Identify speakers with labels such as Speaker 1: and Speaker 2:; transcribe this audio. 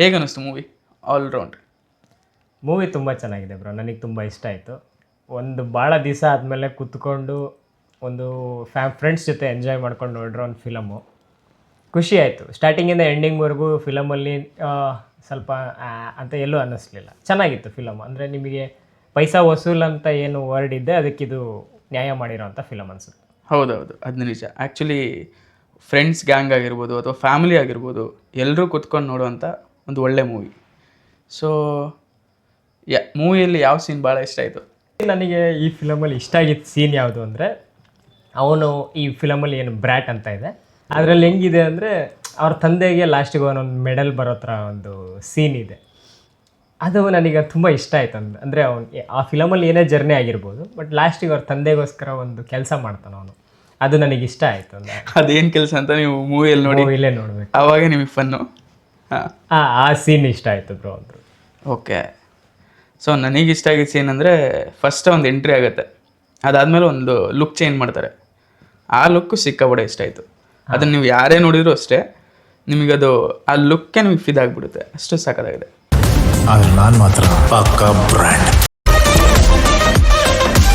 Speaker 1: ಹೇಗೆ ಅನ್ನಿಸ್ತು movie all-round?
Speaker 2: Movie ತುಂಬ ಚೆನ್ನಾಗಿದೆ ಬ್ರೋ, ನನಗೆ ತುಂಬ ಇಷ್ಟ ಆಯಿತು. ಒಂದು ಭಾಳ ದಿವಸ ಆದಮೇಲೆ ಕೂತ್ಕೊಂಡು ಒಂದು ಫ್ರೆಂಡ್ಸ್ ಜೊತೆ ಎಂಜಾಯ್ ಮಾಡ್ಕೊಂಡು ನೋಡಿರೋ ಒಂದು ಫಿಲಮು. ಖುಷಿ ಆಯಿತು. ಸ್ಟಾರ್ಟಿಂಗಿಂದ ಎಂಡಿಂಗ್ವರೆಗೂ ಫಿಲಮಲ್ಲಿ ಸ್ವಲ್ಪ ಅಂತ ಎಲ್ಲೂ ಅನ್ನಿಸ್ಲಿಲ್ಲ. ಚೆನ್ನಾಗಿತ್ತು ಫಿಲಮ್. ಅಂದರೆ ನಿಮಗೆ ಪೈಸಾ ವಸೂಲ್ ಅಂತ ಏನು ವರ್ಡ್ ಇದೆ, ಅದಕ್ಕಿದು ನ್ಯಾಯ ಮಾಡಿರೋ ಅಂಥ ಫಿಲಮ್ ಅನಿಸುತ್ತೆ.
Speaker 1: ಹೌದೌದು, ಅದು ನಿಜ. ಆ್ಯಕ್ಚುಲಿ ಫ್ರೆಂಡ್ಸ್ ಗ್ಯಾಂಗ್ ಆಗಿರ್ಬೋದು ಅಥವಾ ಫ್ಯಾಮಿಲಿ ಆಗಿರ್ಬೋದು, ಎಲ್ಲರೂ ಕೂತ್ಕೊಂಡು ನೋಡುವಂಥ ಒಂದು ಒಳ್ಳೆ ಮೂವಿ. ಸೊ ಮೂವಿಯಲ್ಲಿ ಯಾವ ಸೀನ್ ಭಾಳ ಇಷ್ಟ ಆಯಿತು?
Speaker 2: ನನಗೆ ಈ ಫಿಲಮಲ್ಲಿ ಇಷ್ಟ ಆಗಿದ್ದ ಸೀನ್ ಯಾವುದು ಅಂದರೆ, ಅವನು ಈ ಫಿಲಮಲ್ಲಿ ಏನು ಬ್ರ್ಯಾಟ್ ಅಂತ ಇದೆ, ಅದರಲ್ಲಿ ಹೆಂಗಿದೆ ಅಂದರೆ ಅವ್ರ ತಂದೆಗೆ ಲಾಸ್ಟಿಗೆ ಅವನೊಂದು ಮೆಡಲ್ ಬರೋ ಥರ ಒಂದು ಸೀನ್ ಇದೆ. ಅದು ನನಗೆ ತುಂಬ ಇಷ್ಟ ಆಯ್ತು. ಅಂದರೆ ಅವನು ಆ ಫಿಲಮಲ್ಲಿ ಏನೇ ಜರ್ನಿ ಆಗಿರ್ಬೋದು, ಬಟ್ ಲಾಸ್ಟಿಗೆ ಅವ್ರ ತಂದೆಗೋಸ್ಕರ ಒಂದು ಕೆಲಸ ಮಾಡ್ತಾನೆ ಅವನು. ಅದು ನನಗೆ ಇಷ್ಟ ಆಯಿತು. ಅಂದರೆ
Speaker 1: ಅದೇನು ಕೆಲಸ ಅಂತ ನೀವು ಮೂವಿಯಲ್ಲಿ ನೋಡಿ
Speaker 2: ಇಲ್ಲೇ ನೋಡಬೇಕು,
Speaker 1: ಆವಾಗ ನಿಮಗೆ ಫನ್ನು. ಹಾಂ,
Speaker 2: ಆ ಸೀನ್ ಇಷ್ಟ ಆಯಿತು ಬ್ರೋ ಅಂದರು.
Speaker 1: ಓಕೆ. ಸೊ ನನಗಿಷ್ಟ ಆಗಿದ್ದ ಸೀನ್ ಅಂದರೆ ಫಸ್ಟ್ ಒಂದು ಎಂಟ್ರಿ ಆಗುತ್ತೆ, ಅದಾದಮೇಲೆ ಒಂದು ಲುಕ್ ಚೇಂಜ್ ಮಾಡ್ತಾರೆ. ಆ ಲುಕ್ಕು ಸಿಕ್ಕಾಪಟ್ಟೆ ಇಷ್ಟ ಆಯಿತು. ಅದನ್ನು ನೀವು ಯಾರೇ ನೋಡಿದ್ರು ಅಷ್ಟೇ, ನಿಮಗದು ಆ ಲುಕ್ಕೇ ನಿಮಗೆ ಫಿದಾಗಿಬಿಡುತ್ತೆ, ಅಷ್ಟು ಸಾಕಾಗಿದೆ.
Speaker 3: ಆದರೆ ನಾನು ಮಾತ್ರ ಪಕ್ಕಾ ಬ್ರ್ಯಾಂಡ್.